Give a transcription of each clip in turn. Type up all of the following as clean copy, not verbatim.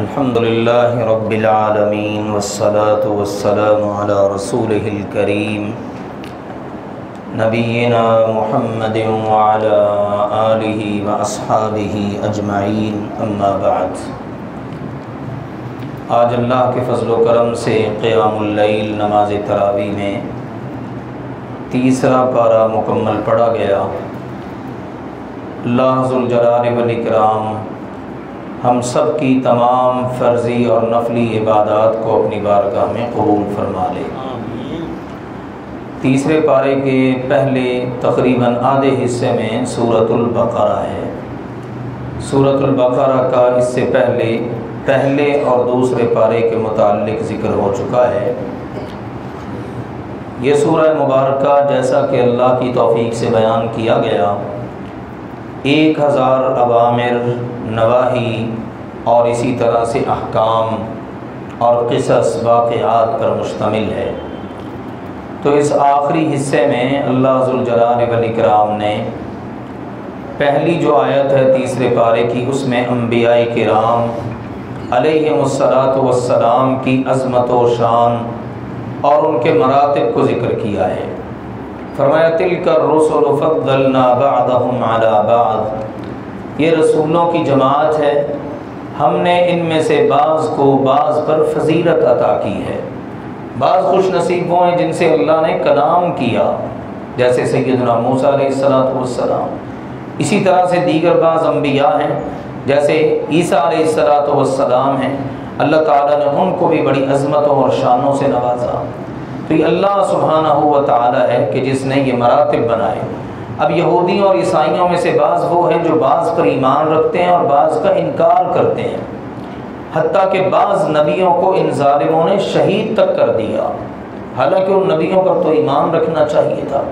الحمدللہ رب العالمین والصلاة والسلام علی رسولہ الکریم نبینا محمد وعلی آلہ واصحابہ اجمعین، اما بعد۔ آج اللہ کے فضل و کرم سے قیام اللیل نماز تراویح میں تیسرا پارہ مکمل پڑھا گیا۔ اللہ ذوالجلال والاکرام ہم سب کی تمام فرضی اور نفلی عبادات کو اپنی بارگاہ میں قبول فرما لے۔ تیسرے پارے کے پہلے تقریباً آدھے حصے میں سورۃ البقرہ ہے۔ سورۃ البقرہ کا اس سے پہلے اور دوسرے پارے کے متعلق ذکر ہو چکا ہے۔ یہ سورہ مبارکہ جیسا کہ اللہ کی توفیق سے بیان کیا گیا 1000 اوامر، نواہی اور اسی طرح سے احکام اور قصص واقعات پر مشتمل ہے۔ تو اس آخری حصے میں اللہ ذوالجلال والاکرام نے پہلی جو آیت ہے تیسرے پارے کی، اس میں انبیاء کرام علیہم الصلاۃ والسلام کی عظمت و شان اور ان کے مراتب کو ذکر کیا ہے۔ فرمایا تلک الرسل فضلنا بعضهم علی بعض، یہ رسولوں کی جماعت ہے، ہم نے ان میں سے بعض کو بعض پر فضیلت عطا کی ہے۔ بعض خوش نصیب وہ ہیں جن سے اللہ نے کلام کیا، جیسے سیدنا موسیٰ علیہ السلام، اسی طرح سے دیگر بعض انبیاء ہیں جیسے عیسیٰ علیہ السلام ہیں، اللہ تعالیٰ نے ان کو بھی بڑی عظمتوں اور شانوں سے نوازا۔ تو یہ اللہ سبحانہ و تعالیٰ ہے کہ جس نے یہ مراتب بنائے۔ اب یہودیوں اور عیسائیوں میں سے بعض وہ ہیں جو بعض پر ایمان رکھتے ہیں اور بعض کا انکار کرتے ہیں، حتیٰ کہ بعض نبیوں کو ان ظالموں نے شہید تک کر دیا، حالانکہ ان نبیوں پر تو ایمان رکھنا چاہیے تھا،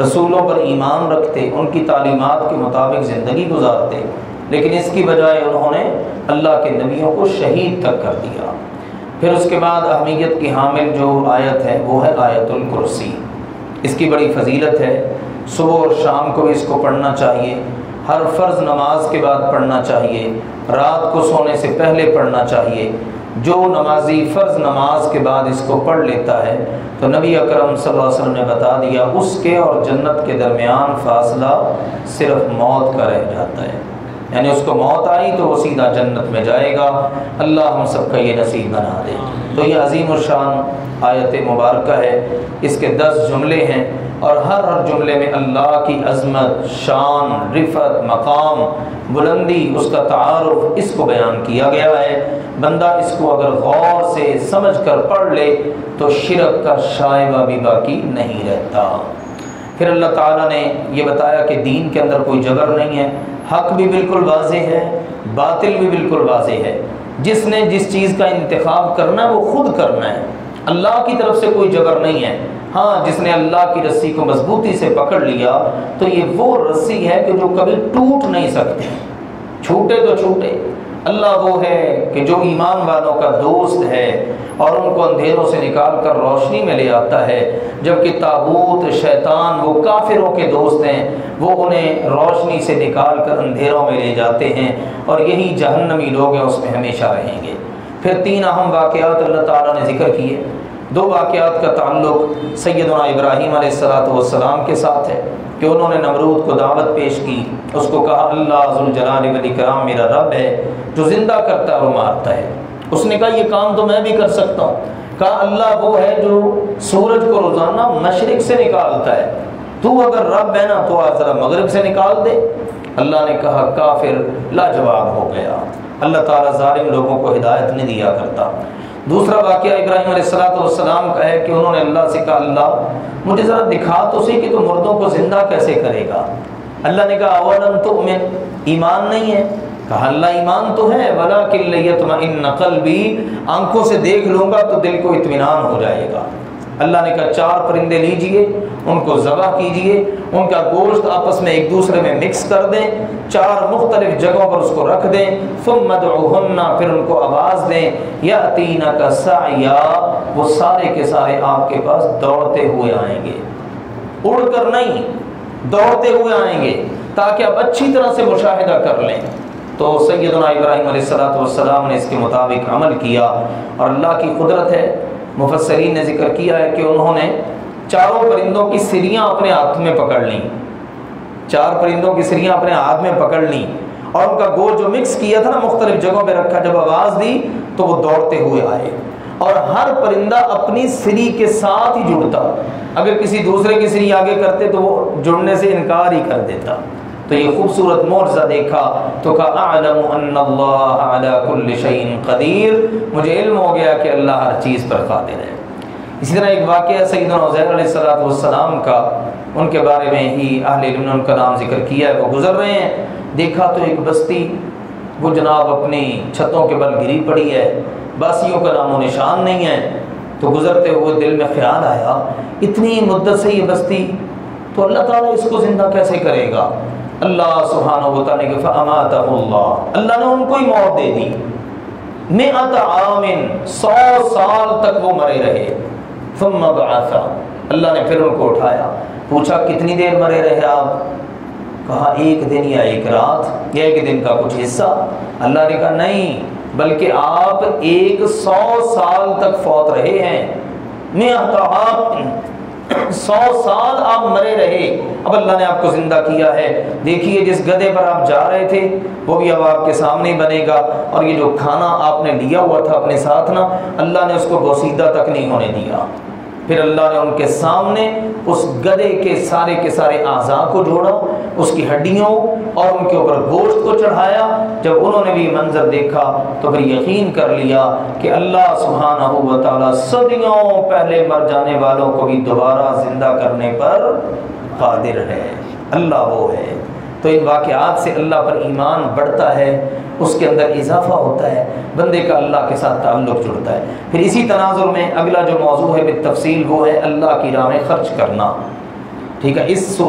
رسولوں پر ایمان رکھتے، ان کی تعلیمات کے مطابق زندگی گزارتے، لیکن اس کی بجائے انہوں نے اللہ کے نبیوں کو شہید تک کر دیا۔ پھر اس کے بعد اہمیت کی حامل جو آیت ہے وہ ہے آیت الکرسی۔ اس کی بڑی فضیلت ہے، صبح اور شام کو بھی اس کو پڑھنا چاہیے، ہر فرض نماز کے بعد پڑھنا چاہیے، رات کو سونے سے پہلے پڑھنا چاہیے۔ جو نمازی فرض نماز کے بعد اس کو پڑھ لیتا ہے تو نبی اکرم صلی اللہ علیہ وسلم نے بتا دیا اس کے اور جنت کے درمیان فاصلہ صرف موت کا رہ جاتا ہے، یعنی اس کو موت آئی تو وہ سیدھا جنت میں جائے گا۔ اللہ ہم سب کا یہ نصیب بنا دے۔ تو یہ عظیم الشان آیت مبارکہ ہے، اس کے 10 جملے ہیں اور ہر جملے میں اللہ کی عظمت، شان، رفعت، مقام، بلندی، اس کا تعارف، اس کو بیان کیا گیا ہے۔ بندہ اس کو اگر غور سے سمجھ کر پڑھ لے تو شرک کا شائبہ بھی باقی نہیں رہتا۔ پھر اللہ تعالیٰ نے یہ بتایا کہ دین کے اندر کوئی جبر نہیں ہے، حق بھی بالکل واضح ہے، باطل بھی بالکل واضح ہے۔ جس نے جس چیز کا انتخاب کرنا ہے وہ خود کرنا ہے، اللہ کی طرف سے کوئی جبر نہیں ہے۔ ہاں، جس نے اللہ کی رسی کو مضبوطی سے پکڑ لیا تو یہ وہ رسی ہے کہ جو کبھی ٹوٹ نہیں سکتی، چھوٹے تو چھوٹے۔ اللہ وہ ہے کہ جو ایمان والوں کا دوست ہے اور ان کو اندھیروں سے نکال کر روشنی میں لے آتا ہے، جبکہ طاغوت، شیطان وہ کافروں کے دوست ہیں، وہ انہیں روشنی سے نکال کر اندھیروں میں لے جاتے ہیں اور یہی جہنمی لوگ ہیں، اس میں ہمیشہ رہیں گے۔ پھر 3 اہم واقعات اللہ تعالیٰ نے ذکر کیے۔ 2 واقعات کا تعلق سیدنا ابراہیم علیہ السلام کے ساتھ ہے کہ انہوں نے نمرود کو دعوت پیش کی، اس کو کہا اللہ ذوالجلال والاکرام میرا رب ہے جو زندہ کرتا ہے اور مارتا ہے۔ اس نے کہا یہ کام تو میں بھی کر سکتا ہوں۔ کہا اللہ وہ ہے جو سورج کو روزانہ مشرق سے نکالتا ہے، تو اگر رب ہے نا تو آج ذرا مغرب سے نکال دے۔ اللہ نے کہا کافر لاجواب ہو گیا۔ اللہ تعالیٰ ظالم لوگوں کو ہدایت نہیں دیا کرتا۔ دوسرا واقعہ ابراہیم علیہ السلام کا ہے کہ انہوں نے اللہ سے کہا اللہ مجھے ذرا دکھا تو صحیح کہ تو مردوں کو زندہ کیسے کرے گا۔ اللہ نے کہا اولم تؤمن، ایمان نہیں ہے؟ کہا اللہ ایمان تو ہے، ولکن لیطمئن قلبی، آنکھوں سے دیکھ لوں گا تو دل کو اطمینان ہو جائے گا۔ اللہ نے کہا 4 پرندے لیجئے، ان کو ذبح کیجئے، ان کا گوشت آپس میں ایک دوسرے میں مکس کر دیں، 4 مختلف جگہوں پر اس کو رکھ دیں، ثم ادعوہن، پھر ان کو آواز دیں، یاتینک سعیا، وہ سارے کے سارے آپ کے پاس دوڑتے ہوئے آئیں گے، اڑ کر نہیں، دوڑتے ہوئے آئیں گے، تاکہ آپ اچھی طرح سے مشاہدہ کر لیں۔ تو سیدنا ابراہیم علیہ السلام نے اس کے مطابق عمل کیا، اور اللہ کی قدرت ہے، مفسرین نے ذکر کیا ہے کہ انہوں نے چاروں پرندوں کی سریاں اپنے ہاتھ میں پکڑ لیں، 4 پرندوں کی سریاں اپنے ہاتھ میں پکڑ لیں، اور ان کا گوشت جو مکس کیا تھا نا مختلف جگہوں پہ رکھا، جب آواز دی تو وہ دوڑتے ہوئے آئے، اور ہر پرندہ اپنی سری کے ساتھ ہی جڑتا، اگر کسی دوسرے کی سری آگے کرتے تو وہ جڑنے سے انکار ہی کر دیتا۔ تو یہ خوبصورت معجزہ دیکھا تو کہا اعلم ان اللہ علی کل شیء قدیر، مجھے علم ہو گیا کہ اللہ ہر چیز پر قادر ہے۔ اسی طرح ایک واقعہ سیدنا عزیر علیہ السلام کا، ان کے بارے میں ہی اہل علم نے ان کا نام ذکر کیا ہے، وہ گزر رہے ہیں، دیکھا تو ایک بستی وہ جناب اپنی چھتوں کے بل گری پڑی ہے، باسیوں کا نام و نشان نہیں ہے۔ تو گزرتے ہوئے دل میں خیال آیا اتنی مدت سے یہ بستی، تو اللہ تعالیٰ اس کو زندہ کیسے کرے گا؟ اللہ سبحانہ و تعالیٰ نے فَأَمَاتَهُ اللَّهُ، اللہ نے ان کو ہی موت دے دی، 100 عام، 100 سال تک وہ مرے رہے، ثم بعث، اللہ نے پھر ان کو اٹھایا، پوچھا کتنی دیر مرے رہے آپ؟ کہا 1 دن یا 1 رات یا 1 دن کا کچھ حصہ۔ اللہ نے کہا نہیں، بلکہ آپ 100 سال تک فوت رہے ہیں، 100 سال آپ مرے رہے، اب اللہ نے آپ کو زندہ کیا ہے۔ دیکھیے جس گدھے پر آپ جا رہے تھے وہ بھی اب آپ کے سامنے بنے گا، اور یہ جو کھانا آپ نے لیا ہوا تھا اپنے ساتھ نا، اللہ نے اس کو بوسیدہ تک نہیں ہونے دیا۔ پھر اللہ نے ان کے سامنے اس گدھے کے سارے اعضاء کو جوڑا، اس کی ہڈیوں اور ان کے اوپر گوشت کو چڑھایا۔ جب انہوں نے بھی یہ منظر دیکھا تو پھر یقین کر لیا کہ اللہ سبحانہ و تعالیٰ صدیوں پہلے مر جانے والوں کو بھی دوبارہ زندہ کرنے پر قادر ہے، اللہ وہ ہے۔ تو ان واقعات سے اللہ پر ایمان بڑھتا ہے، اس کے اندر اضافہ ہوتا ہے، بندے کا اللہ کے ساتھ تعلق جڑتا ہے۔ پھر اسی تناظر میں اگلا جو موضوع ہے بالتفصیل وہ ہے اللہ کی راہ میں خرچ کرنا، ٹھیک ہے۔ اس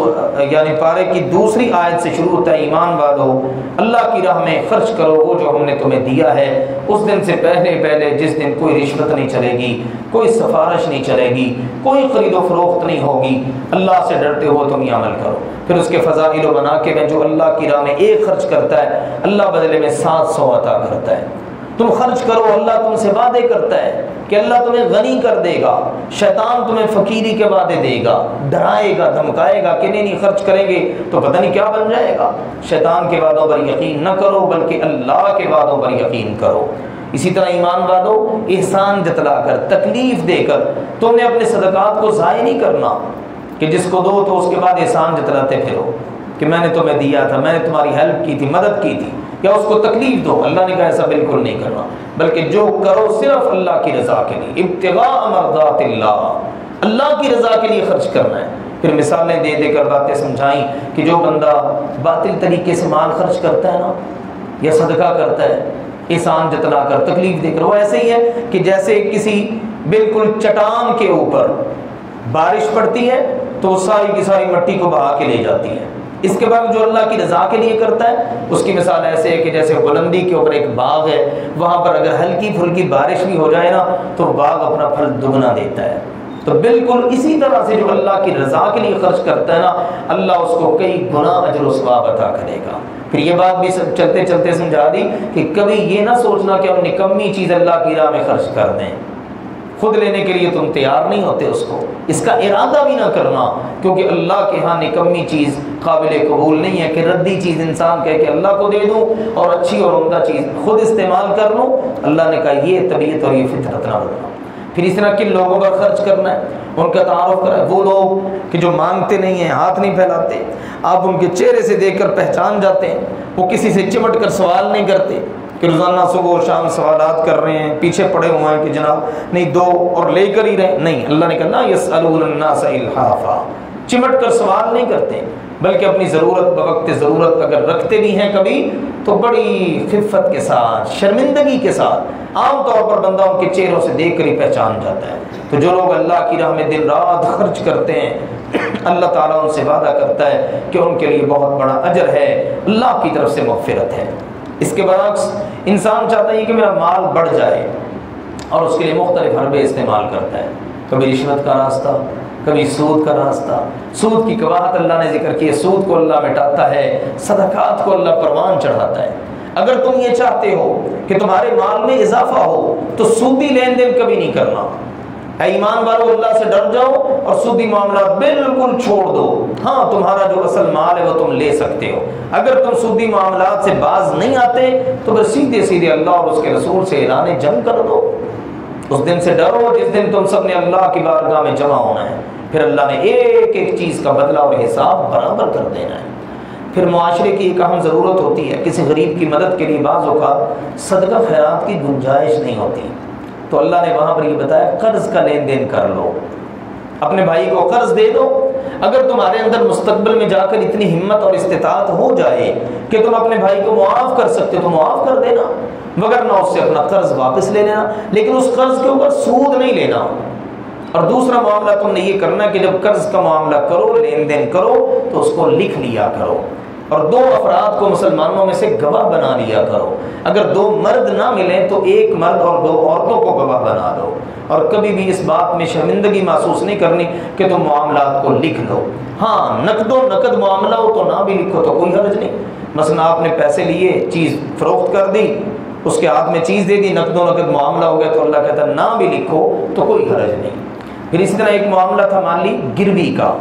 یعنی پارے کی دوسری آیت سے شروع ہوتا ہے ایمان والو اللہ کی راہ میں خرچ کرو وہ جو ہم نے تمہیں دیا ہے۔ اس دن سے پہلے جس دن کوئی رشوت نہیں چلے گی، کوئی سفارش نہیں چلے گی، کوئی خرید و فروخت نہیں ہوگی، اللہ سے ڈرتے ہو تم یہ عمل کرو۔ پھر اس کے فضائل و مناقب میں جو اللہ کی راہ میں 1 خرچ کرتا ہے اللہ بدلے میں 700 عطا کرتا ہے۔ تم خرچ کرو، اللہ تم سے وعدے کرتا ہے کہ اللہ تمہیں غنی کر دے گا، شیطان تمہیں فقیری کے وعدے دے گا، ڈرائے گا، دھمکائے گا کہ نہیں خرچ کریں گے تو پتہ نہیں کیا بن جائے گا۔ شیطان کے وعدوں پر یقین نہ کرو بلکہ اللہ کے وعدوں پر یقین کرو۔ اسی طرح ایمان والو احسان جتلا کر، تکلیف دے کر، تم نے اپنے صدقات کو ضائع نہیں کرنا کہ جس کو دو تو اس کے بعد احسان جتلاتے پھرو کہ میں نے تمہیں دیا تھا، میں نے تمہاری ہیلپ کی تھی، مدد کی تھی، یا اس کو تکلیف دو۔ اللہ نے کہا ایسا بالکل نہیں کرنا، بلکہ جو کرو صرف اللہ کی رضا کے لیے، ابتغاء مرضات اللہ، اللہ کی رضا کے لیے خرچ کرنا ہے۔ پھر مثالیں دے دے کر باتیں سمجھائیں کہ جو بندہ باطل طریقے سے مال خرچ کرتا ہے نا، یا صدقہ کرتا ہے احسان جتلا کر، تکلیف دے کر، وہ ایسے ہی ہے کہ جیسے کسی بالکل چٹان کے اوپر بارش پڑتی ہے تو ساری کی ساری مٹی کو بہا کے لے جاتی ہے۔ اس کے بعد جو اللہ کی رضا کے لیے کرتا ہے اس کی مثال ایسے ہے کہ جیسے بلندی کے اوپر ایک باغ ہے، وہاں پر اگر ہلکی پھلکی بارش بھی ہو جائے نا تو باغ اپنا پھل دگنا دیتا ہے۔ تو بالکل اسی طرح سے جو اللہ کی رضا کے لیے خرچ کرتا ہے نا، اللہ اس کو کئی گنا اجر و ثواب عطا کرے گا۔ پھر یہ بات بھی چلتے چلتے سمجھا دی کہ کبھی یہ نہ سوچنا کہ ہم نکمی چیز اللہ کی راہ میں خرچ کر دیں، خود لینے کے لیے تم تیار نہیں ہوتے، اس کو اس کا ارادہ بھی نہ کرنا، کیونکہ اللہ کے ہاں نکمی چیز قابل قبول نہیں ہے کہ ردی چیز انسان کہے کہ اللہ کو دے دوں اور اچھی اور عمدہ چیز خود استعمال کر لوں۔ اللہ نے کہا یہ طبیعت اور یہ فطرت نہ بننا۔ پھر اس طرح کن لوگوں پر خرچ کرنا ہے ان کا تعارف کرا، وہ لوگ کہ جو مانگتے نہیں ہیں، ہاتھ نہیں پھیلاتے، آپ ان کے چہرے سے دیکھ کر پہچان جاتے ہیں، وہ کسی سے چمٹ کر سوال نہیں کرتے کہ روزانہ صبح و شام سوالات کر رہے ہیں، پیچھے پڑے ہوئے ہیں کہ جناب نہیں دو اور لے کر ہی رہے، نہیں، اللہ نے کہا نا یسألون الناس الحافا، چمٹ کر سوال نہیں کرتے بلکہ اپنی ضرورت بوقت ضرورت اگر رکھتے بھی ہیں کبھی تو بڑی خفت کے ساتھ، شرمندگی کے ساتھ، عام طور پر بندہ ان کے چہروں سے دیکھ کر ہی پہچان جاتا ہے۔ تو جو لوگ اللہ کی راہ میں دن رات خرچ کرتے ہیں اللہ تعالیٰ ان سے وعدہ کرتا ہے کہ ان کے لیے بہت بڑا اجر ہے، اللہ کی طرف سے مغفرت ہے۔ اس کے برعکس انسان چاہتا ہے کہ میرا مال بڑھ جائے اور اس کے لیے مختلف حربے استعمال کرتا ہے، کبھی رشوت کا راستہ، کبھی سود کا راستہ۔ سود کی قباحت اللہ نے ذکر کی ہے، سود کو اللہ مٹاتا ہے، صدقات کو اللہ پروان چڑھاتا ہے۔ اگر تم یہ چاہتے ہو کہ تمہارے مال میں اضافہ ہو تو سودی لین دین کبھی نہیں کرنا۔ اے ایمان والو، اللہ سے ڈر جاؤ اور سودی معاملات بالکل چھوڑ دو۔ ہاں تمہارا جو اصل مال ہے وہ تم لے سکتے ہو، اگر تم سودی معاملات سے باز نہیں آتے تو بس سیدھے سیدھے اللہ اور اس کے رسول سے اعلان جنگ کر دو۔ اس دن سے ڈرو جس دن تم سب نے اللہ کی بارگاہ میں جمع ہونا ہے، پھر اللہ نے ایک ایک چیز کا بدلہ اور حساب برابر کر دینا ہے۔ پھر معاشرے کی ایک اہم ضرورت ہوتی ہے، کسی غریب کی مدد کے لیے بعض اوقات صدقہ خیرات کی گنجائش نہیں ہوتی، تو اللہ نے وہاں پر یہ بتایا قرض کا لین دین کر لو، اپنے بھائی کو قرض دے دو۔ اگر تمہارے اندر مستقبل میں جا کر اتنی ہمت اور استطاعت ہو جائے کہ تم اپنے بھائی کو معاف کر سکتے ہو تو معاف کر دینا، مگر نہ اس سے اپنا قرض واپس لے لینا، لیکن اس قرض کے اوپر سود نہیں لینا۔ اور دوسرا معاملہ تم نے یہ کرنا کہ جب قرض کا معاملہ کرو، لین دین کرو، تو اس کو لکھ لیا کرو، اور 2 افراد کو مسلمانوں میں سے گواہ بنا لیا کرو۔ اگر 2 مرد نہ ملیں تو 1 مرد اور 2 عورتوں کو گواہ بنا لو، اور کبھی بھی اس بات میں شرمندگی محسوس نہیں کرنی کہ تم معاملات کو لکھ لو۔ ہاں نقد و نقد معاملہ ہو تو نہ بھی لکھو تو کوئی حرج نہیں۔ مثلا آپ نے پیسے لیے، چیز فروخت کر دی، اس کے ہاتھ میں چیز دے دی، نقد و نقد معاملہ ہو گیا تو اللہ کہتا ہے نہ بھی لکھو تو کوئی حرج نہیں۔ پھر اسی طرح ایک معاملہ تھا مالی گروی کا،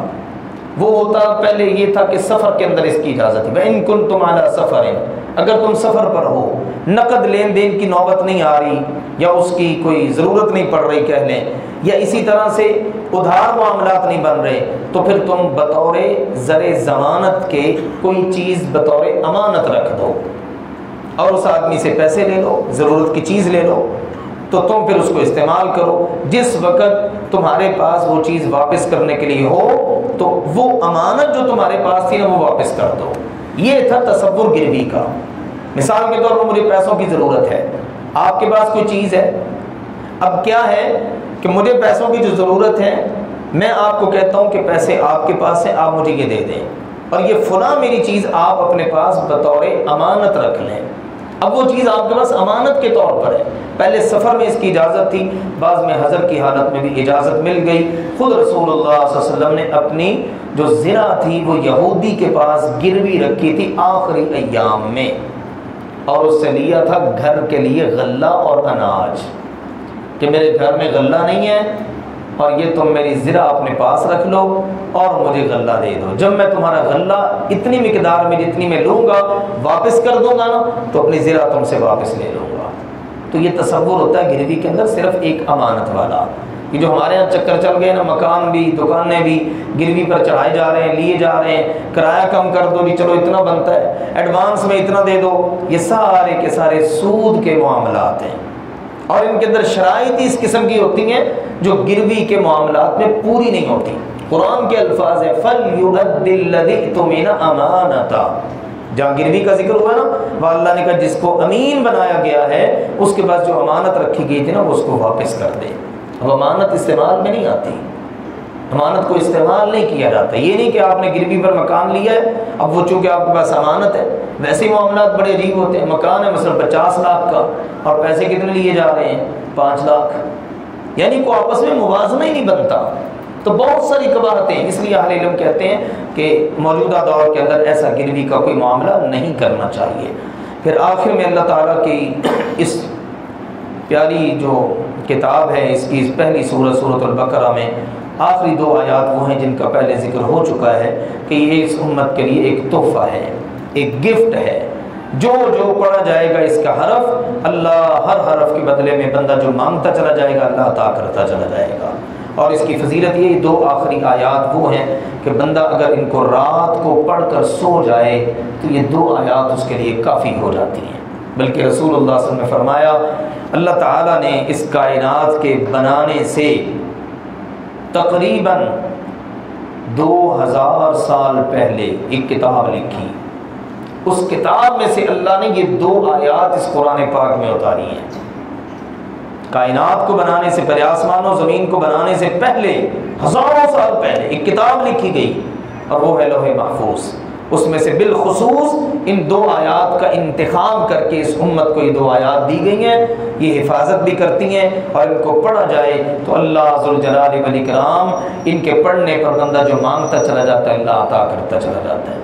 وہ ہوتا پہلے یہ تھا کہ سفر کے اندر اس کی اجازت ہے، وَإِن كُنتُمْ عَلَىٰ سَفَرٍ، اگر تم سفر پر ہو، نقد لین دین کی نوبت نہیں آ رہی یا اس کی کوئی ضرورت نہیں پڑ رہی کہہ لیں، یا اسی طرح سے ادھار معاملات نہیں بن رہے، تو پھر تم بطور زر ضمانت کے کوئی چیز بطور امانت رکھ دو اور اس آدمی سے پیسے لے لو، ضرورت کی چیز لے لو، تو تم پھر اس کو استعمال کرو۔ جس وقت تمہارے پاس وہ چیز واپس کرنے کے لیے ہو تو وہ امانت جو تمہارے پاس تھی نا وہ واپس کر دو۔ یہ تھا تصور گروی کا۔ مثال کے طور پر مجھے پیسوں کی ضرورت ہے، آپ کے پاس کوئی چیز ہے، اب کیا ہے کہ مجھے پیسوں کی جو ضرورت ہے، میں آپ کو کہتا ہوں کہ پیسے آپ کے پاس ہیں، آپ مجھے یہ دے دیں، اور یہ فلاں میری چیز آپ اپنے پاس بطور امانت رکھ لیں۔ اب وہ چیز آپ کے پاس امانت کے طور پر ہے، پہلے سفر میں اس کی اجازت تھی، بعض میں حضر کی حالت میں بھی اجازت مل گئی۔ خود رسول اللہ صلی اللہ علیہ وسلم نے اپنی جو زرع تھی وہ یہودی کے پاس گروی رکھی تھی آخری ایام میں، اور اس سے لیا تھا گھر کے لیے غلہ اور اناج، کہ میرے گھر میں غلہ نہیں ہے اور یہ تم میری زرع اپنے پاس رکھ لو اور مجھے غلہ دے دو، جب میں تمہارا غلہ اتنی مقدار میں جتنی میں لوں گا واپس کر دوں گا نا تو اپنی زرع تم سے واپس لے لوں گا۔ تو یہ تصور ہوتا ہے گروی کے اندر صرف ایک امانت والا۔ یہ جو ہمارے یہاں چکر چل گئے نا، مکان بھی دکانیں بھی گروی پر چڑھائے جا رہے ہیں، لیے جا رہے ہیں، کرایہ کم کر دو جی، چلو اتنا بنتا ہے، ایڈوانس میں اتنا دے دو، یہ سارے کے سارے سود کے معاملات ہیں، اور ان کے اندر شرائط اس قسم کی ہوتی ہیں جو گروی کے معاملات میں پوری نہیں ہوتی۔ قرآن کے الفاظ ہیں فَلْيُؤَدِّ الَّذِي اؤْتُمِنَ أَمَانَتَهُ، جہاں گروی کا ذکر ہوا نا، وہ اللہ نے کہا جس کو امین بنایا گیا ہے اس کے پاس جو امانت رکھی گئی تھی نا وہ اس کو واپس کر دے۔ اب امانت استعمال میں نہیں آتی، امانت کو استعمال نہیں کیا جاتا۔ یہ نہیں کہ آپ نے گروی پر مکان لیا ہے، اب وہ چونکہ آپ کے پاس امانت ہے، ویسے ہی معاملات بڑے عجیب ہوتے ہیں۔ مکان ہے مثلا 50 لاکھ کا اور پیسے کتنے لیے جا رہے ہیں 5 لاکھ، یعنی کوئی آپس میں موازنہ ہی نہیں بنتا۔ تو بہت ساری قباحتیں، اس لیے اہل علم کہتے ہیں کہ موجودہ دور کے اندر ایسا گروی کا کوئی معاملہ نہیں کرنا چاہیے۔ پھر آخر میں اللہ تعالیٰ کی اس پیاری جو کتاب ہے، اس کی پہلی سورۃ البقرہ میں آخری 2 آیات وہ ہیں جن کا پہلے ذکر ہو چکا ہے کہ یہ اس امت کے لیے ایک تحفہ ہے، ایک گفٹ ہے۔ جو جو پڑھا جائے گا اس کا حرف، اللہ ہر حرف کے بدلے میں بندہ جو مانگتا چلا جائے گا اللہ عطا کرتا چلا جائے گا۔ اور اس کی فضیلت یہ 2 آخری آیات وہ ہیں کہ بندہ اگر ان کو رات کو پڑھ کر سو جائے تو یہ 2 آیات اس کے لیے کافی ہو جاتی ہیں۔ بلکہ رسول اللہ صلی اللہ علیہ وسلم نے فرمایا اللہ تعالیٰ نے اس کائنات کے بنانے سے تقریباً 2000 سال پہلے ایک کتاب لکھی، اس کتاب میں سے اللہ نے یہ 2 آیات اس قرآن پاک میں اتاری ہیں۔ کائنات کو بنانے سے پہلے، آسمان و زمین کو بنانے سے پہلے، ہزاروں سال پہلے ایک کتاب لکھی گئی اور وہ ہے لوح محفوظ۔ اس میں سے بالخصوص ان 2 آیات کا انتخاب کر کے اس امت کو یہ 2 آیات دی گئی ہیں، یہ حفاظت بھی کرتی ہیں، اور ان کو پڑھا جائے تو اللہ ذوالجلال والاکرام ان کے پڑھنے پر بندہ جو مانگتا چلا جاتا ہے اللہ عطا کرتا چلا جاتا ہے۔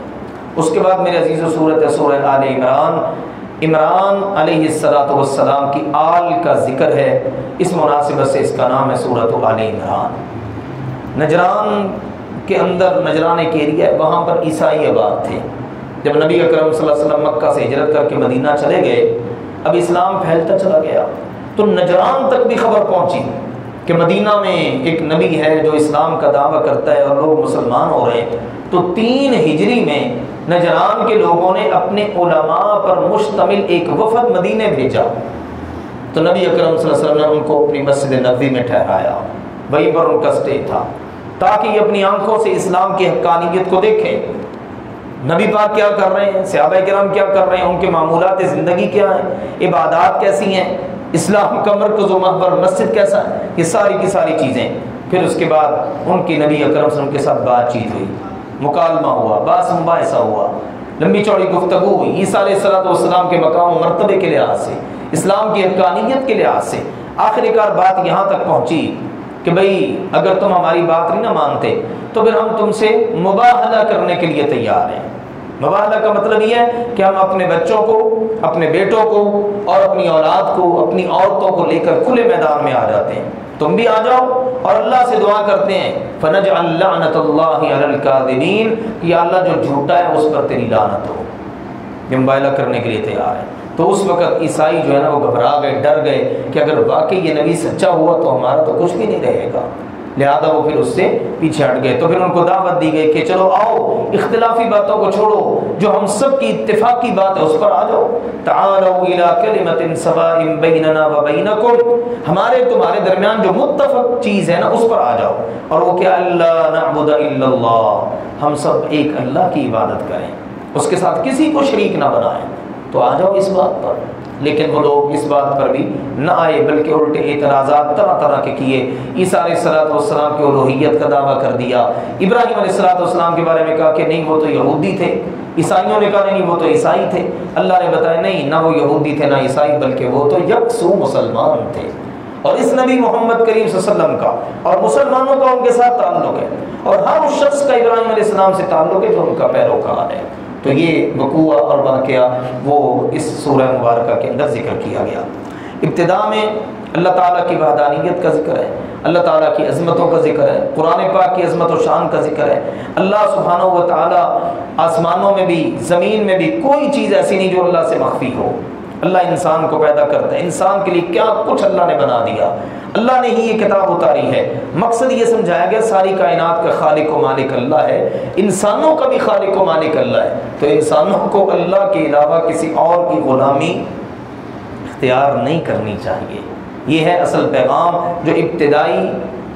اس کے بعد میرے عزیز و سورت آل عمران، عمران علیہ السلام کی آل کا ذکر ہے، اس مناسبت سے اس کا نام ہے سورۃ آل عمران۔ نجران کے اندر، نجران ایک ایریا ہے، وہاں پر عیسائی آباد تھے۔ جب نبی اکرم صلی اللہ علیہ وسلم مکہ سے ہجرت کر کے مدینہ چلے گئے، اب اسلام پھیلتا چلا گیا تو نجران تک بھی خبر پہنچی کہ مدینہ میں ایک نبی ہے جو اسلام کا دعویٰ کرتا ہے اور لوگ مسلمان ہو رہے ہیں۔ تو 3 ہجری میں نجران کے لوگوں نے اپنے علماء پر مشتمل ایک وفد مدینے بھیجا، تو نبی اکرم صلی اللہ علیہ وسلم نے ان کو اپنی مسجد نبوی میں ٹھہرایا، وہیں پر ان کا اسٹے تھا تاکہ یہ اپنی آنکھوں سے اسلام کی حقانیت کو دیکھیں۔ نبی پاک کیا کر رہے ہیں، صحابہ کرام کیا کر رہے ہیں، ان کے معمولات زندگی کیا ہیں، عبادات کیسی ہیں، اسلام کا مرکز و محور مسجد کیسا ہے، یہ ساری کی ساری چیزیں۔ پھر اس کے بعد ان کی نبی اکرم صلی اللہ علیہ وسلم کے ساتھ بات چیت ہوئی، مکالمہ ہوا، باس مباحثہ ہوا، لمبی چوڑی گفتگو ہوئی عیسیٰ علیہ السلام کے مقام و مرتبے کے لحاظ سے، اسلام کی حقانیت کے لحاظ سے۔ آخر کار بات یہاں تک پہنچی کہ بھئی اگر تم ہماری بات نہیں نہ مانتے تو پھر ہم تم سے مباہلہ کرنے کے لیے تیار ہیں۔ مباہلہ کا مطلب یہ ہے کہ ہم اپنے بچوں کو، اپنے بیٹوں کو اور اپنی اولاد کو، اپنی عورتوں کو لے کر کھلے میدان میں آ جاتے ہیں، تم بھی آ جاؤ، اور اللہ سے دعا کرتے ہیں فَنَجْعَلْ لَعْنَةَ اللَّهِ عَلَى الْكَاذِبِينَ کہ یا اللہ جو جھوٹا ہے اس پر تیری لعنت ہو۔ یہ مباہلہ کرنے کے لیے تیار ہے۔ تو اس وقت عیسائی جو ہے نا وہ گھبرا گئے، ڈر گئے کہ اگر واقعی یہ نبی سچا ہوا تو ہمارا تو کچھ بھی نہیں رہے گا، لہذا وہ پھر اس سے پیچھے ہٹ گئے۔ تو پھر ان کو دعوت دی گئی کہ چلو آؤ، اختلافی باتوں کو چھوڑو، جو ہم سب کی اتفاقی بات ہے اس پر آ جاؤ۔ تعالوا الی کلمۃ سواء بیننا وبینکم، ہمارے تمہارے درمیان جو متفق چیز ہے نا اس پر آ جاؤ، اور وہ کہ اللہ نعبد الا اللہ، ہم سب ایک اللہ کی عبادت کریں، اس کے ساتھ کسی کو شریک نہ بنائیں۔ تو آ جاؤ اس بات پر۔ لیکن وہ لوگ اس بات پر بھی نہ آئے، بلکہ الٹے اعتراضات طرح طرح کے کیے۔ عیسیٰ علیہ السلام کی الوہیت کا دعویٰ کر دیا، ابراہیم علیہ السلام کے بارے میں کہا کہ نہیں وہ تو یہودی تھے، عیسائیوں نے کہا نہیں وہ تو عیسائی تھے، اللہ نے بتایا نہیں نہ وہ یہودی تھے نہ عیسائی، بلکہ وہ تو یکسو مسلمان تھے، اور اس نبی محمد کریم صلی اللہ علیہ وسلم کا اور مسلمانوں کا ان کے ساتھ تعلق ہے، اور ہر اس شخص کا ابراہیم علیہ السلام سے تعلق ہے جو ان کا پیروکار ہے۔ تو یہ وقوع اور واقعہ وہ اس سورہ مبارکہ کے اندر ذکر کیا گیا۔ ابتدا میں اللہ تعالیٰ کی وحدانیت کا ذکر ہے، اللہ تعالیٰ کی عظمتوں کا ذکر ہے، قرآن پاک کی عظمت و شان کا ذکر ہے۔ اللہ سبحانہ و تعالیٰ آسمانوں میں بھی زمین میں بھی کوئی چیز ایسی نہیں جو اللہ سے مخفی ہو۔ اللہ انسان کو پیدا کرتا ہے، انسان کے لیے کیا کچھ اللہ نے بنا دیا، اللہ نے ہی یہ کتاب اتاری ہے۔ مقصد یہ سمجھایا گیا ساری کائنات کا خالق و مالک اللہ ہے، انسانوں کا بھی خالق و مالک اللہ ہے، تو انسانوں کو اللہ کے علاوہ کسی اور کی غلامی اختیار نہیں کرنی چاہیے۔ یہ ہے اصل پیغام جو ابتدائی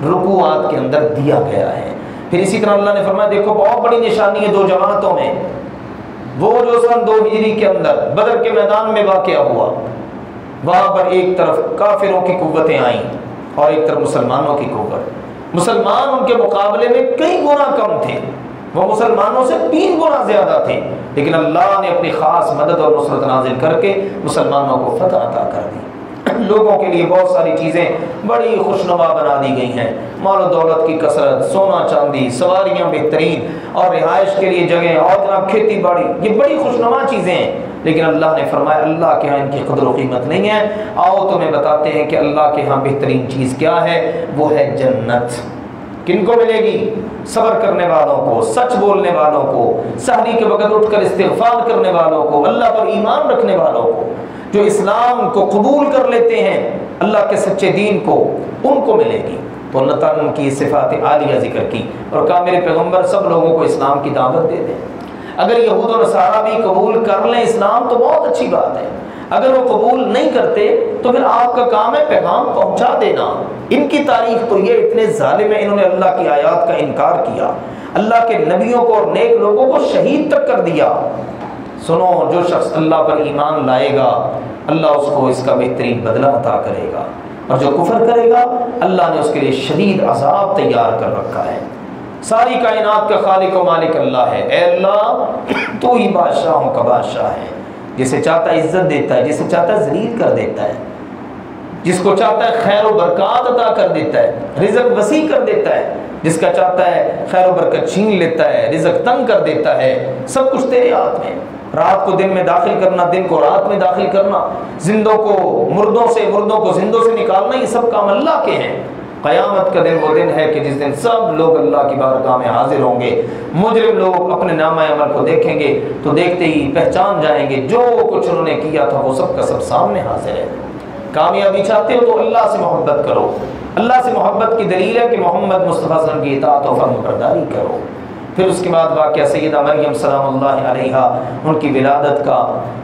رکوعات کے اندر دیا گیا ہے۔ پھر اسی طرح اللہ نے فرمایا دیکھو بہت بڑی نشانی ہے 2 جماعتوں میں، وہ جو سن 2 ہجری کے اندر بدر کے میدان میں واقع ہوا، وہاں پر ایک طرف کافروں کی قوتیں آئیں اور ایک طرف مسلمانوں کی قوت۔ مسلمان ان کے مقابلے میں کئی گنا کم تھے، وہ مسلمانوں سے 3 گنا زیادہ تھے، لیکن اللہ نے اپنی خاص مدد اور نصرت نازل کر کے مسلمانوں کو فتح عطا کر دی۔ لوگوں کے لیے بہت ساری چیزیں بڑی خوشنما بنا دی گئی ہیں، مال و دولت کی کثرت، سونا چاندی، سواریاں بہترین، اور رہائش کے لیے جگہیں، اور جناب کھیتی باڑی، یہ بڑی خوشنما چیزیں ہیں، لیکن اللہ نے فرمایا اللہ کے ہاں ان کی قدر و قیمت نہیں ہے۔ آؤ تمہیں بتاتے ہیں کہ اللہ کے ہاں بہترین چیز کیا ہے، وہ ہے جنت۔ کن کو ملے گی؟ صبر کرنے والوں کو، سچ بولنے والوں کو، سحری کے وقت اٹھ کر استغفار کرنے والوں کو، اللہ پر ایمان رکھنے والوں کو، جو اسلام کو قبول کر لیتے ہیں، اللہ کے سچے دین کو، ان کو ملے گی۔ تو اللہ تعالیٰ نے کی صفات عالیہ ذکر کی اور کہا میرے پیغمبر سب لوگوں کو اسلام کی دعوت دے دیں۔ اگر یہود و نصارہ بھی قبول کر لیں اسلام تو بہت اچھی بات ہے، اگر وہ قبول نہیں کرتے تو پھر آپ کا کام ہے پیغام پہنچا دینا۔ ان کی تاریخ تو یہ اتنے ظالم ہیں، انہوں نے اللہ کی آیات کا انکار کیا، اللہ کے نبیوں کو اور نیک لوگوں کو شہید تک کر دیا۔ سنو، جو شخص اللہ پر ایمان لائے گا اللہ اس کو اس کا بہترین بدلہ عطا کرے گا، اور جو کفر کرے گا اللہ نے اس کے لیے شدید عذاب تیار کر رکھا ہے۔ ساری کائنات کا خالق و مالک اللہ ہے۔ اے اللہ تو ہی بادشاہوں کا بادشاہ ہے، جسے چاہتا ہے عزت دیتا ہے، جسے چاہتا ہے ذلیل کر دیتا ہے، جس کو چاہتا ہے خیر و برکات عطا کر دیتا ہے، رزق وسیع کر دیتا ہے، جس کا چاہتا ہے خیر و برکت چھین لیتا ہے، رزق تنگ کر دیتا ہے۔ سب کچھ تیرے ہاتھ میں۔ رات کو دن میں داخل کرنا، دن کو رات میں داخل کرنا، زندوں کو مردوں سے، مردوں کو زندوں سے نکالنا، یہ سب کام اللہ کے ہیں۔ قیامت کا دن وہ دن ہے کہ جس دن سب لوگ اللہ کی بارگاہ میں حاضر ہوں گے۔ مجرم لوگ اپنے نامہ عمل کو دیکھیں گے تو دیکھتے ہی پہچان جائیں گے جو کچھ انہوں نے کیا تھا وہ سب کا سب سامنے حاضر ہے۔ کامیابی چاہتے ہو تو اللہ سے محبت کرو۔ اللہ سے محبت کی دلیل ہے کہ محمد مصطفیٰ صلی اللہ علیہ وسلم کی اطاعت و فرمانبرداری کرو۔ پھر اس کے بعد واقعہ سیدہ مریم سلام اللہ علیہ، ان کی ولادت کا۔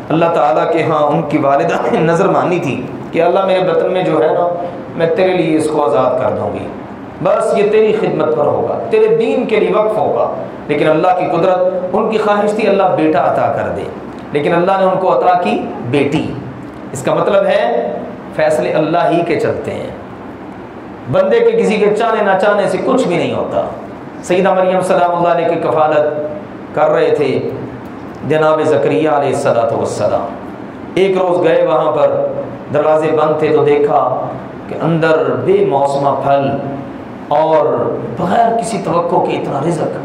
اللہ تعالیٰ کے ہاں ان کی والدہ نے نظر مانی تھی کہ اللہ میرے بطن میں جو ہے نا، میں تیرے لیے اس کو آزاد کر دوں گی، بس یہ تیری خدمت پر ہوگا، تیرے دین کے لیے وقف ہوگا۔ لیکن اللہ کی قدرت، ان کی خواہش تھی اللہ بیٹا عطا کر دے، لیکن اللہ نے ان کو عطا کی بیٹی۔ اس کا مطلب ہے فیصلے اللہ ہی کے چلتے ہیں، بندے کے کسی کے چاہنے نہ چاہنے سے کچھ بھی نہیں ہوتا۔ سیدہ مریم سلام اللہ علیہ کی کفالت کر رہے تھے جناب زکریا علیہ السلام۔ ایک روز گئے وہاں پر، دروازے بند تھے تو دیکھا کہ اندر بے موسمہ پھل اور بغیر کسی توقع کے اتنا رزق۔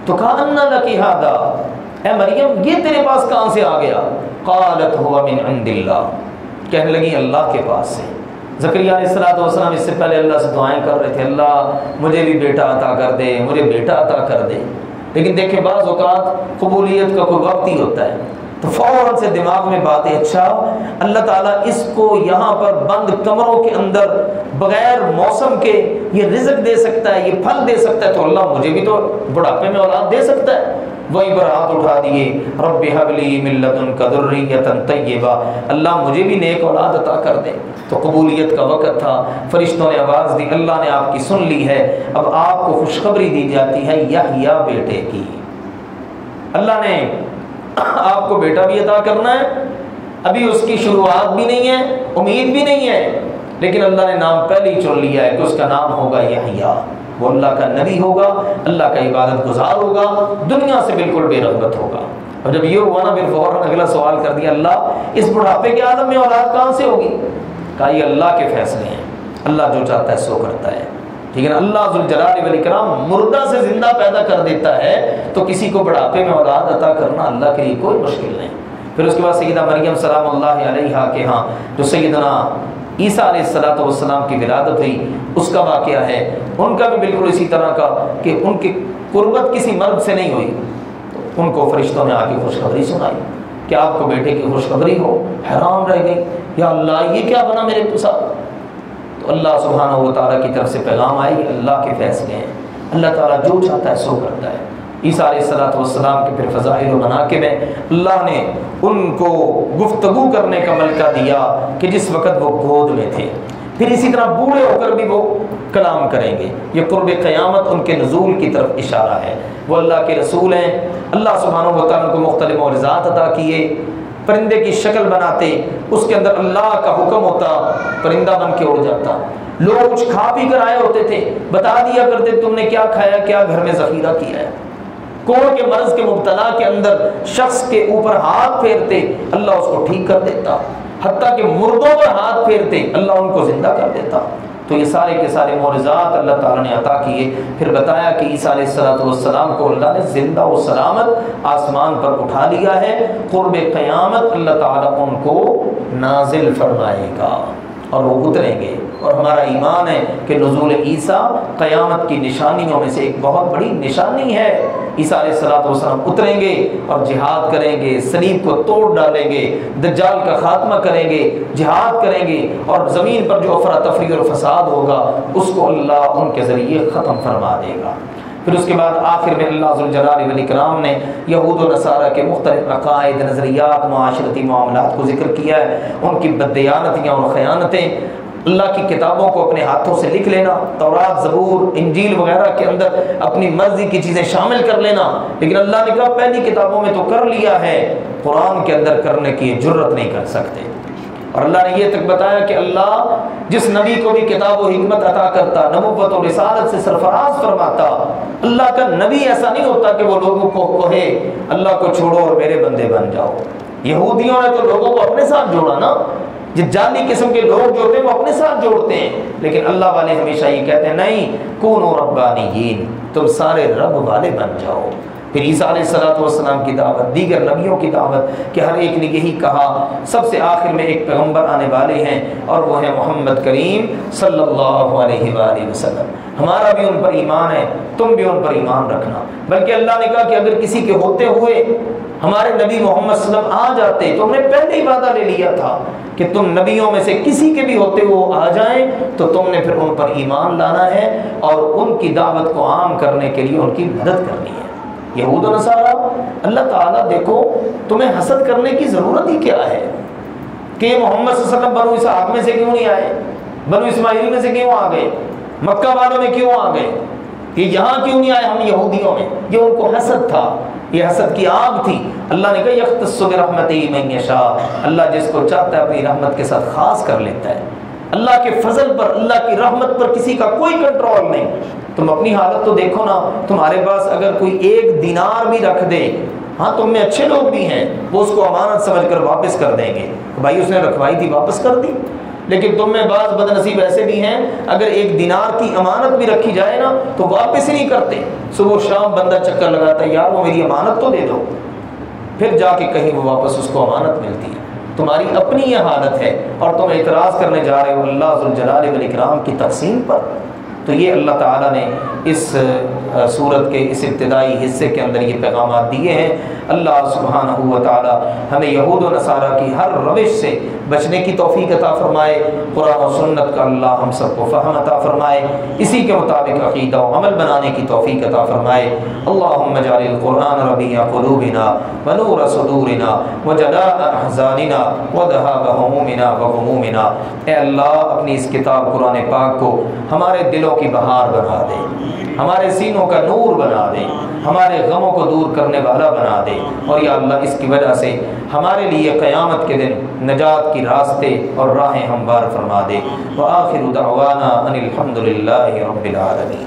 تو کہا انا لکی ھذا، اے مریم یہ تیرے پاس کہاں سے آ گیا؟ قالت هو من عند اللہ، کہنے لگی اللہ کے پاس سے۔ زکریا علیہ السلام اس سے پہلے اللہ سے دعائیں کر رہے تھے، اللہ مجھے بھی بیٹا عطا کر دے، مجھے بیٹا عطا کر دے۔ لیکن دیکھیں بعض اوقات قبولیت کا کوئی وقت ہی ہوتا ہے، تو فوراً سے دماغ میں بات ہے اچھا اللہ تعالیٰ اس کو یہاں پر بند کمروں کے اندر بغیر موسم کے یہ رزق دے سکتا ہے، یہ پھل دے سکتا ہے، تو اللہ مجھے بھی تو بڑھاپے میں اولاد دے سکتا ہے۔ وہیں پر ہاتھ اٹھا دیے، رب هب لی من لدنک ذریۃ طیبہ، اللہ مجھے بھی نیک اولاد عطا کر دے۔ تو قبولیت کا وقت تھا، فرشتوں نے آواز دی اللہ نے آپ کی سن لی ہے، اب آپ کو خوشخبری دی جاتی ہے یحییٰ بیٹے کی۔ اللہ نے آپ کو بیٹا بھی عطا کرنا ہے، ابھی اس کی شروعات بھی نہیں ہے، امید بھی نہیں ہے، لیکن اللہ نے نام پہلے ہی چن لیا ہے کہ اس کا نام ہوگا یحییٰ۔ وہ اللہ کا نبی ہوگا، اللہ کا عبادت گزار ہوگا، دنیا سے بالکل بے رغبت ہوگا۔ اور جب یہ ہوا نا پھر فوراً اگلا سوال کر دیا اللہ اس بڑھاپے کے عالم میں اولاد کہاں سے ہوگی؟ کہا یہ اللہ کے فیصلے ہیں، اللہ جو چاہتا ہے سو کرتا ہے۔ ٹھیک ہے نا، اللہ ذوالجلال والاکرام مردہ سے زندہ پیدا کر دیتا ہے، تو کسی کو بڑھاپے میں اولاد عطا کرنا اللہ کے لیے کوئی مشکل نہیں۔ پھر اس کے بعد سیدہ مریم سلام اللہ علیہا کے ہاں جو سیدنا عیسیٰ علیہ السلام کی ولادت ہوئی، اس کا واقعہ ہے، ان کا بھی بالکل اسی طرح کا کہ ان کی قربت کسی مرد سے نہیں ہوئی، تو ان کو فرشتوں نے آ کے خوشخبری سنائی کہ آپ کو بیٹے کی خوشخبری ہو۔ حیران رہ گئی، یا اللہ یہ کیا بنا میرے ساتھ؟ تو اللہ سبحانہ و تعالیٰ کی طرف سے پیغام آئی، اللہ کے فیصلے ہیں، اللہ تعالیٰ جو چاہتا ہے سو کرتا ہے۔ عیسیٰ علیہ السلام کے پھر فضائل و مناقب میں اللہ نے ان کو گفتگو کرنے کا ملکہ دیا کہ جس وقت وہ گود میں تھے، پھر اسی طرح بوڑھے ہو کر بھی وہ کلام کریں گے۔ یہ قرب قیامت ان کے نزول کی طرف اشارہ ہے، وہ اللہ کے رسول ہیں، اللہ سبحانہ و تعالیٰ کو مختلف معجزات عطا کیے، پرندے کی شکل بناتے، اس کے اندر اللہ کا حکم ہوتا، پرندہ بن کے اڑ جاتا، لوگ کچھ کھا پی کر آئے ہوتے تھے، بتا دیا کرتے تم نے کیا کھایا، کیا گھر میں ذخیرہ کیا ہے۔ کوڑ کے مرض کے مبتلا کے اندر شخص کے اوپر ہاتھ پھیرتے، اللہ اس کو ٹھیک کر دیتا، حتیٰ کہ مردوں پر ہاتھ پھیرتے اللہ ان کو زندہ کر دیتا۔ تو یہ سارے کے سارے معجزات اللہ تعالیٰ نے عطا کیے۔ پھر بتایا کہ عیسیٰ علیہ السلام کو اللہ نے زندہ و سلامت آسمان پر اٹھا لیا ہے، قرب قیامت اللہ تعالیٰ ان کو نازل فرمائے گا اور وہ اتریں گے۔ اور ہمارا ایمان ہے کہ نزول عیسیٰ قیامت کی نشانیوں میں سے ایک بہت بڑی نشانی ہے۔ عیسیٰ علیہ السلام اتریں گے اور جہاد کریں گے، صلیب کو توڑ ڈالیں گے، دجال کا خاتمہ کریں گے، جہاد کریں گے، اور زمین پر جو افراتفری اور فساد ہوگا اس کو اللہ ان کے ذریعے ختم فرما دے گا۔ پھر اس کے بعد آخر میں اللہ ذوالجلال والاکرام نے یہود و نصارہ کے مختلف عقائد، نظریات، معاشرتی معاملات کو ذکر کیا ہے، ان کی بددیانتیاں اور خیانتیں، اللہ کی کتابوں کو اپنے ہاتھوں سے لکھ لینا، تورات، زبور، انجیل وغیرہ کے اندر اپنی مرضی کی چیزیں شامل کر لینا، لیکن اللہ نے کہا پہلی کتابوں میں تو کر لیا ہے، قرآن کے اندر کرنے کی جرت نہیں کر سکتے۔ اور اللہ نے یہ تک بتایا کہ اللہ جس نبی کو بھی کتاب و حکمت عطا کرتا، نبوت و رسالت سے سرفراز فرماتا، اللہ کا نبی ایسا نہیں ہوتا کہ وہ لوگوں کو کہے اللہ کو چھوڑو اور میرے بندے بن جاؤ۔ یہودیوں نے تو لوگوں کو اپنے ساتھ جوڑا نا، جعلی قسم کے لوگ جو ہوتے ہیں وہ اپنے ساتھ جوڑتے ہیں، لیکن اللہ والے ہمیشہ یہ کہتے ہیں نہیں، کونوا ربانیین، تم سارے رب والے بن جاؤ۔ پھر عیسیٰ علیہ السلام کی دعوت، دیگر نبیوں کی دعوت کہ ہر ایک نے یہی کہا۔ سب سے آخر میں ایک پیغمبر آنے والے ہیں اور وہ ہے محمد کریم صلی اللہ علیہ وآلہ وسلم۔ ہمارا بھی ان پر ایمان ہے، تم بھی ان پر ایمان رکھنا۔ بلکہ اللہ نے کہا کہ اگر کسی کے ہوتے ہوئے ہمارے نبی محمد صلی اللہ علیہ وسلم آ جاتے تو ہم نے پہلے ہی وعدہ لے لیا تھا کہ تم نبیوں میں سے کسی کے بھی ہوتے ہوئے وہ آ جائیں تو تم نے پھر ان پر ایمان لانا ہے اور ان کی دعوت کو عام کرنے کے لیے ان کی مدد کرنی ہے۔ یہود و نصارہ، اللہ تعالیٰ دیکھو تمہیں حسد کرنے کی ضرورت ہی کیا ہے کہ یہ محمد صلی اللہ علیہ وسلم بنو اسحاق میں سے کیوں نہیں آئے، بنو اسماعیل میں سے کیوں آ گئے، مکہ والوں میں کیوں آ گئے، یہ یہاں کیوں نہیں آئے ہم یہودیوں میں؟ یہ ان کو حسد تھا، یہ حسد کی آگ تھی۔ اللہ نے کہا یختص برحمتہ من یشاء، اللہ جس کو چاہتا ہے اپنی رحمت کے ساتھ خاص کر لیتا ہے۔ اللہ کے فضل پر، اللہ کی رحمت پر کسی کا کوئی کنٹرول نہیں۔ تم اپنی حالت تو دیکھو نا، تمہارے پاس اگر کوئی 1 دینار بھی رکھ دے، ہاں تم میں اچھے لوگ بھی ہیں، وہ اس کو امانت سمجھ کر واپس کر دیں گے، بھائی اس نے رکھوائی تھی واپس کر دی۔ لیکن تم میں بعض بد نصیب ایسے بھی ہیں، اگر 1 دینار کی امانت بھی رکھی جائے نا تو واپس ہی نہیں کرتے۔ صبح و شام بندہ چکر لگاتا ہے، یار وہ میری امانت تو دے دو، پھر جا کے کہیں وہ واپس اس کو امانت ملتی ہے۔ تمہاری اپنی یہ حالت ہے اور تم اعتراض کرنے جا رہے ہو اللہ ذوالجلال والاکرام کی تقسیم پر۔ تو یہ اللہ تعالیٰ نے اس سورت کے اس ابتدائی حصے کے اندر یہ پیغامات دیے ہیں۔ اللہ سبحانہ و تعالیٰ ہمیں یہود و نصارہ کی ہر روش سے بچنے کی توفیق عطا فرمائے، قرآن و سنت کا اللہ ہم سب کو فہم عطا فرمائے، اسی کے مطابق عقیدہ و عمل بنانے کی توفیق عطا فرمائے۔ اللہم اجعل القرآن ربیع قلوبنا ونور صدورنا وجلاء احزاننا وذهاب همومنا وغمومنا۔ اے اللہ اپنی اس کتاب قرآن پاک کو ہمارے دلوں کی بہار بنا دے، ہمارے سینوں کا نور بنا دے، ہمارے غموں کو دور کرنے والا بنا دے، اور یا اللہ اس کی وجہ سے ہمارے لیے قیامت کے دن نجات کی راستے اور راہیں ہموار فرما دے۔ وآخر دعوانا ان الحمد للہ رب العالمین۔